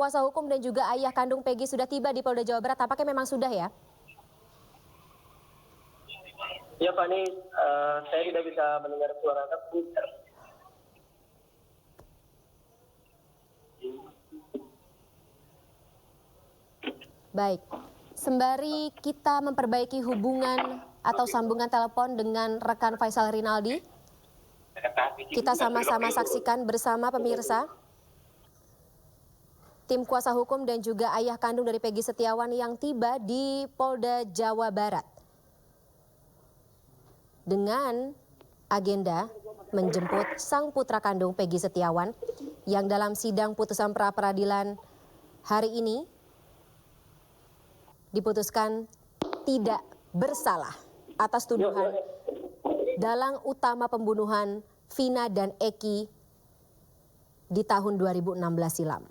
kuasa hukum dan juga ayah kandung Peggy sudah tiba di Polda Jawa Barat? Apakah memang sudah ya? Ya Fani, saya tidak bisa mendengar suara Anda. Baik, sembari kita memperbaiki hubungan atau sambungan telepon dengan rekan Faisal Rinaldi, kita sama-sama saksikan bersama pemirsa tim kuasa hukum dan juga ayah kandung dari Peggy Setiawan yang tiba di Polda Jawa Barat dengan agenda menjemput sang putra kandung Peggy Setiawan yang dalam sidang putusan pra-peradilan hari ini diputuskan tidak bersalah atas tuduhan dalang utama pembunuhan Vina dan Eki di tahun 2016 silam.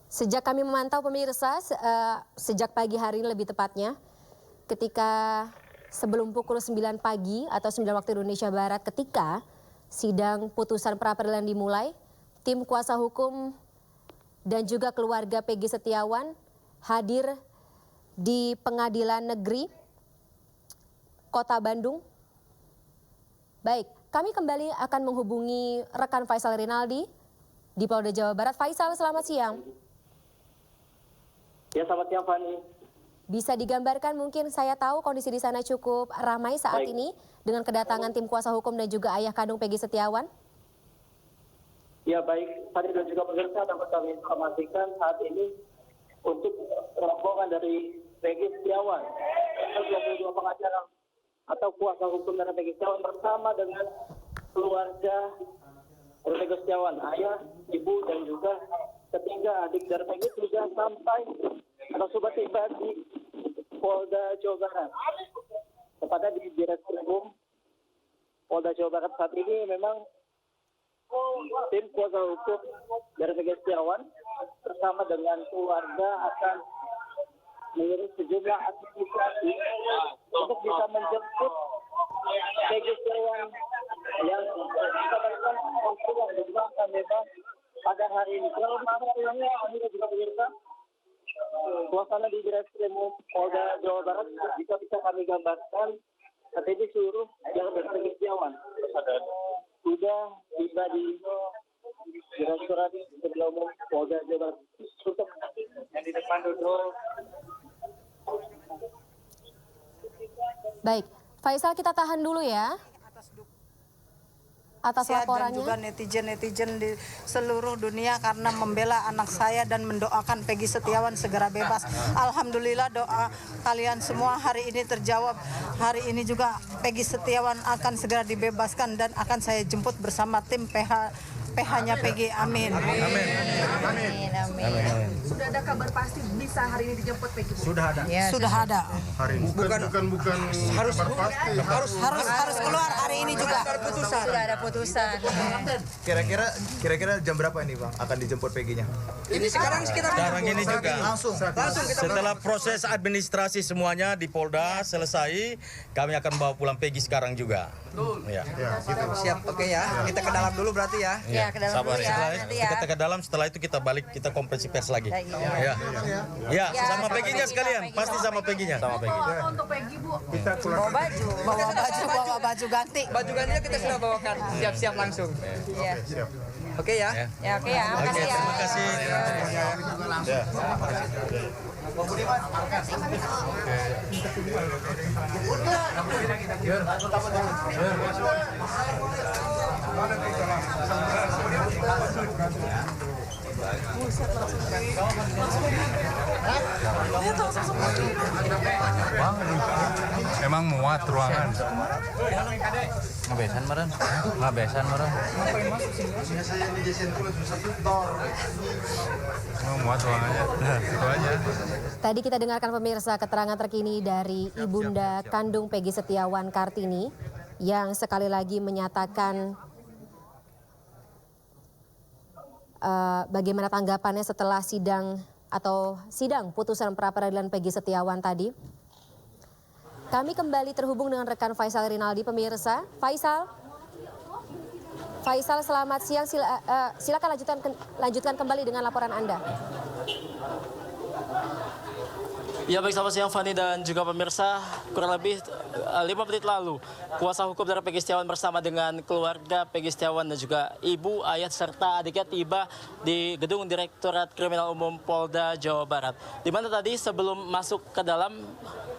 Sejak kami memantau pemirsa, sejak pagi hari ini lebih tepatnya, ketika sebelum pukul 9 pagi atau 9 waktu Indonesia Barat, ketika sidang putusan pra-peradilan dimulai, tim kuasa hukum dan juga keluarga Peggy Setiawan hadir di Pengadilan Negeri Kota Bandung. Baik, kami kembali akan menghubungi rekan Faisal Rinaldi di Polda Jawa Barat. Faisal, selamat siang. Ya, selamat siang Fani. Bisa digambarkan, mungkin saya tahu kondisi di sana cukup ramai saat ini dengan kedatangan tim kuasa hukum dan juga ayah kandung Peggy Setiawan. Ya baik, Fani dan juga pemirsa dapat kami informasikan saat ini untuk rombongan dari Peggy Setiawan, 22 pengacara atau kuasa hukum dari Peggy Setiawan bersama dengan keluarga Peggy Setiawan, ayah, ibu dan juga ketiga adik dari Peggy sudah sampai atau sudah tiba di Polda Jawa Barat. Tepatnya di Direktorat Polda Jawa Barat saat ini memang tim kuasa hukum dari Peggy Setiawan bersama dengan keluarga akan mengurus sejumlah administrasi untuk bisa menjemput Peggy Setiawan yang dikabarkan pulang dan juga akan bebas pada hari ini. Kalau misalnya ini juga pemirsa, suasana di Direktorat Polda Jawa Barat jika bisa kami gambarkan, saat ini seluruh yang dari Peggy Setiawan sudah tiba di Direktorat Umum Polda Jawa Barat untuk yang di depan duduk. Baik, Faisal, kita tahan dulu ya atas laporannya. Dan juga netizen-netizen di seluruh dunia karena membela anak saya dan mendoakan Peggy Setiawan segera bebas. Alhamdulillah doa kalian semua hari ini terjawab. Hari ini juga Peggy Setiawan akan segera dibebaskan dan akan saya jemput bersama tim PH-nya Peggy. Amin. Amin. Amin. Amin. Sudah ada kabar pasti bisa hari ini dijemput Peggy? Sudah ada. Ya, sudah ada. Hari ini. Bukan harus Harus keluar hari ini juga. Sudah ada putusan. Kira-kira jam berapa ini Bang akan dijemput Peggy-nya? Ini sekarang ini juga langsung setelah proses administrasi semuanya di Polda selesai, kami akan bawa pulang Peggy sekarang juga. Ya. siap. Oke ya. Kita ke dalam dulu berarti ya. Ya, ke dalam Sabar dulu ya. nanti ya. Kita ke dalam, setelah itu kita balik, kita konferensi pers lagi. Ya, sama Peggy-nya sekalian, pasti sama Peggy-nya. Sama Peggy. Apa untuk Peggy, Bu? kita keluar. Bawa baju ganti. Baju gantinya kita sudah bawakan, siap-siap langsung. Iya. Oke ya. Ya, oke ya. Oke, Makasih ya. terima kasih. Ya. Emang muat ruangan. Ngabesan meren. Ngabesan meren. Emang muat ruangannya. Itu aja. Tadi kita dengarkan pemirsa keterangan terkini dari Ibunda kandung Peggy Setiawan Kartini yang sekali lagi menyatakan bagaimana tanggapannya setelah sidang putusan pra-peradilan Peggy Setiawan tadi. Kami kembali terhubung dengan rekan Faisal Rinaldi, pemirsa. Faisal, selamat siang. Silakan lanjutkan kembali dengan laporan Anda. Ya baik, selamat siang Fani dan juga pemirsa. Kurang lebih 5 menit lalu, kuasa hukum dari Peggy Setiawan bersama dengan keluarga Peggy Setiawan dan juga ibu, ayah serta adiknya tiba di gedung Direktorat Kriminal Umum Polda Jawa Barat. Di mana tadi sebelum masuk ke dalam,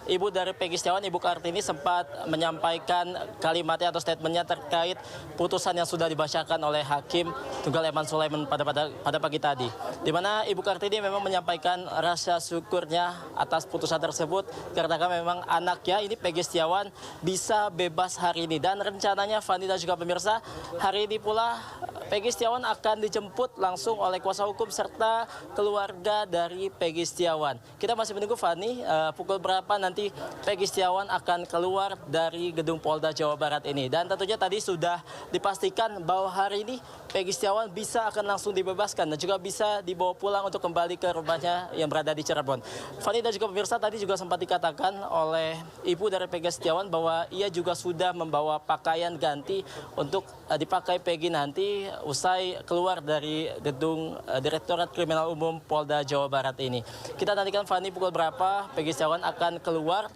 ibu dari Peggy Setiawan, Ibu Kartini sempat menyampaikan kalimatnya atau statementnya terkait putusan yang sudah dibacakan oleh Hakim Tunggal Eman Sulaiman pada pagi tadi. Di mana Ibu Kartini memang menyampaikan rasa syukurnya atas putusan tersebut karena memang anaknya ini Peggy Setiawan bisa bebas hari ini, dan rencananya Fani dan juga pemirsa, hari ini pula Peggy Setiawan akan dijemput langsung oleh kuasa hukum serta keluarga dari Peggy Setiawan. Kita masih menunggu Fani pukul berapa nanti Peggy Setiawan akan keluar dari gedung Polda Jawa Barat ini, dan tentunya tadi sudah dipastikan bahwa hari ini Peggy Setiawan bisa akan langsung dibebaskan dan juga bisa dibawa pulang untuk kembali ke rumahnya yang berada di Cirebon. Fani dan juga pemirsa, tadi juga sempat dikatakan oleh ibu dari Peggy Setiawan bahwa ia juga sudah membawa pakaian ganti untuk dipakai Peggy nanti usai keluar dari gedung Direktorat Kriminal Umum Polda Jawa Barat ini. Kita nantikan Fani pukul berapa Peggy Setiawan akan keluar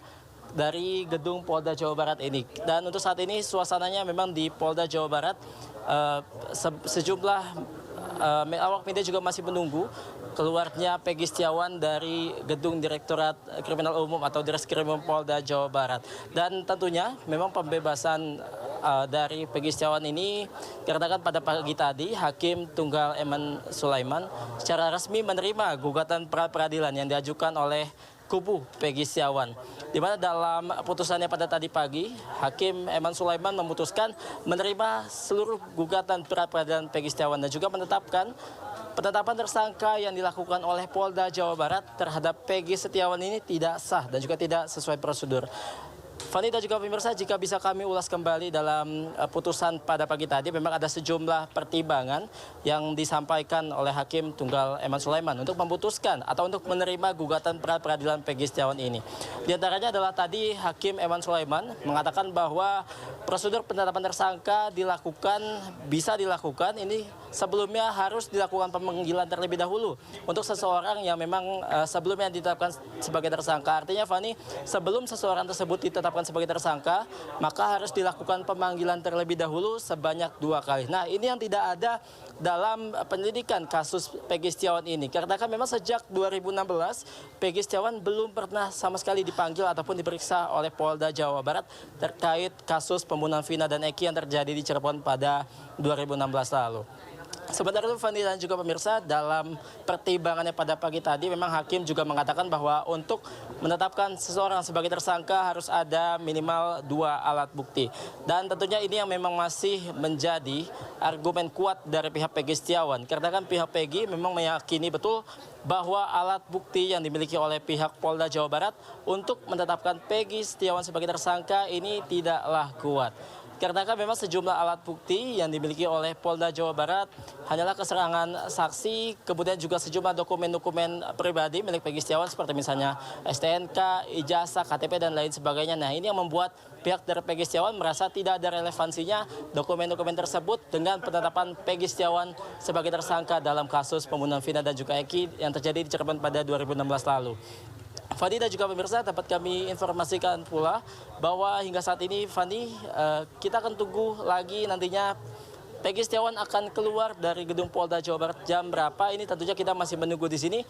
dari gedung Polda Jawa Barat ini. Dan untuk saat ini suasananya memang di Polda Jawa Barat sejumlah awak media juga masih menunggu keluarnya Peggy Setiawan dari gedung Direktorat Kriminal Umum atau Direskrimum Polda Jawa Barat. Dan tentunya memang pembebasan dari Peggy Setiawan ini dikarenakan pada pagi tadi Hakim Tunggal Eman Sulaiman secara resmi menerima gugatan pra-peradilan yang diajukan oleh kubu Peggy Setiawan. Di mana dalam putusannya pada tadi pagi, Hakim Eman Sulaiman memutuskan menerima seluruh gugatan pra-peradilan Peggy Setiawan dan juga penetapan tersangka yang dilakukan oleh Polda Jawa Barat terhadap Peggy Setiawan ini tidak sah dan juga tidak sesuai prosedur. Fani dan juga pemirsa, jika bisa kami ulas kembali dalam putusan pada pagi tadi, memang ada sejumlah pertimbangan yang disampaikan oleh Hakim Tunggal Eman Sulaiman untuk memutuskan atau untuk menerima gugatan pra-peradilan Peggy Setiawan ini. Di antaranya adalah tadi Hakim Eman Sulaiman mengatakan bahwa prosedur penetapan tersangka bisa dilakukan ini sebelumnya harus dilakukan pemanggilan terlebih dahulu untuk seseorang yang memang sebelumnya ditetapkan sebagai tersangka. Artinya Fani, sebelum seseorang tersebut ditetapkan sebagai tersangka, maka harus dilakukan pemanggilan terlebih dahulu sebanyak 2 kali. Nah, ini yang tidak ada dalam penyelidikan kasus Peggy Setiawan ini. Karena kan memang sejak 2016 Peggy Setiawan belum pernah sama sekali dipanggil ataupun diperiksa oleh Polda Jawa Barat terkait kasus pembunuhan Vina dan Eki yang terjadi di Cirebon pada 2016 lalu. Sebenarnya Fani dan juga pemirsa, dalam pertimbangannya pada pagi tadi memang Hakim juga mengatakan bahwa untuk menetapkan seseorang sebagai tersangka harus ada minimal 2 alat bukti. Dan tentunya ini yang memang masih menjadi argumen kuat dari pihak Peggy Setiawan. Karena kan pihak Peggy memang meyakini betul bahwa alat bukti yang dimiliki oleh pihak Polda Jawa Barat untuk menetapkan Peggy Setiawan sebagai tersangka ini tidaklah kuat. Karena kan memang sejumlah alat bukti yang dimiliki oleh Polda Jawa Barat hanyalah keterangan saksi, kemudian juga sejumlah dokumen-dokumen pribadi milik Peggy Setiawan seperti misalnya STNK, ijazah, KTP, dan lain sebagainya. Nah, ini yang membuat pihak dari Peggy Setiawan merasa tidak ada relevansinya dokumen-dokumen tersebut dengan penetapan Peggy Setiawan sebagai tersangka dalam kasus pembunuhan Vina dan juga Eki yang terjadi di Cirebon pada 2016 lalu. Fani dan juga pemirsa, dapat kami informasikan pula bahwa hingga saat ini Fani, kita akan tunggu lagi nantinya Peggy Setiawan akan keluar dari gedung Polda Jawa Barat jam berapa. Ini tentunya kita masih menunggu di sini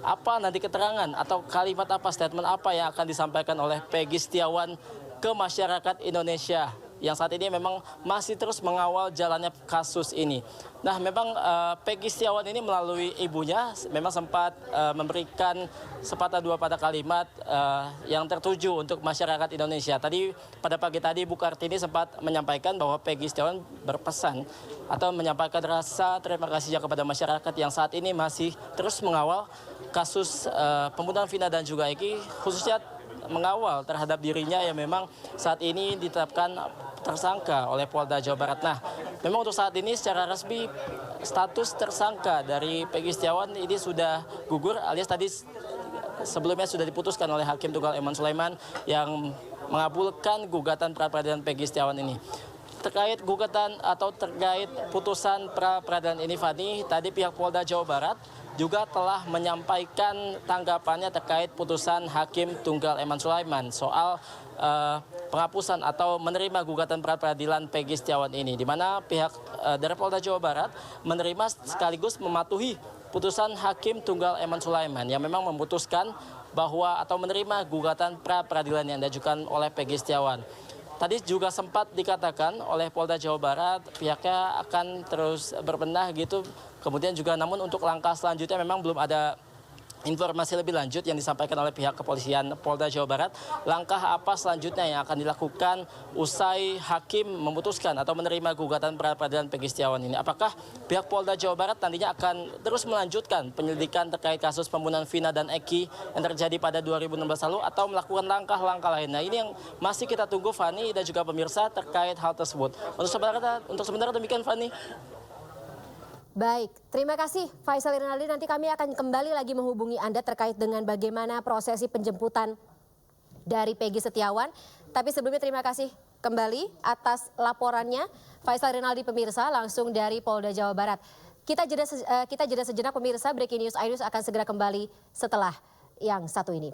apa nanti keterangan atau kalimat apa, statement apa yang akan disampaikan oleh Peggy Setiawan ke masyarakat Indonesia yang saat ini memang masih terus mengawal jalannya kasus ini. Nah, memang Peggy Setiawan ini melalui ibunya memang sempat memberikan sepatah dua patah kalimat yang tertuju untuk masyarakat Indonesia. Tadi pada pagi tadi Ibu Kartini sempat menyampaikan bahwa Peggy Setiawan berpesan atau menyampaikan rasa terima kasihnya kepada masyarakat yang saat ini masih terus mengawal kasus pembunuhan Vina dan juga Eki, khususnya mengawal terhadap dirinya yang memang saat ini ditetapkan tersangka oleh Polda Jawa Barat. Nah, memang untuk saat ini secara resmi status tersangka dari Peggy Setiawan ini sudah gugur, alias tadi sebelumnya sudah diputuskan oleh Hakim Tunggal Eman Sulaiman yang mengabulkan gugatan pra-peradilan Peggy Setiawan ini. Terkait gugatan atau terkait putusan pra-peradilan ini, Fani, tadi pihak Polda Jawa Barat juga telah menyampaikan tanggapannya terkait putusan Hakim Tunggal Eman Sulaiman soal penghapusan atau menerima gugatan pra-peradilan Peggy Setiawan ini, di mana pihak dari Polda Jawa Barat menerima sekaligus mematuhi putusan Hakim Tunggal Eman Sulaiman yang memang memutuskan bahwa atau menerima gugatan pra-peradilan yang diajukan oleh Peggy Setiawan. Tadi juga sempat dikatakan oleh Polda Jawa Barat pihaknya akan terus berbenah gitu. Kemudian juga namun untuk langkah selanjutnya memang belum ada informasi lebih lanjut yang disampaikan oleh pihak kepolisian Polda Jawa Barat. Langkah apa selanjutnya yang akan dilakukan usai hakim memutuskan atau menerima gugatan pra-peradilan Peggy Setiawan ini? Apakah pihak Polda Jawa Barat nantinya akan terus melanjutkan penyelidikan terkait kasus pembunuhan Vina dan Eki yang terjadi pada 2016 lalu atau melakukan langkah-langkah lain? Nah, ini yang masih kita tunggu, Fani dan juga pemirsa, terkait hal tersebut. Untuk sementara demikian, Fani. Baik, terima kasih Faisal Rinaldi. Nanti kami akan kembali lagi menghubungi Anda terkait dengan bagaimana prosesi penjemputan dari Peggy Setiawan. Tapi sebelumnya terima kasih kembali atas laporannya Faisal Rinaldi, pemirsa, langsung dari Polda Jawa Barat. Kita jeda sejenak, pemirsa. Breaking News iNews akan segera kembali setelah yang satu ini.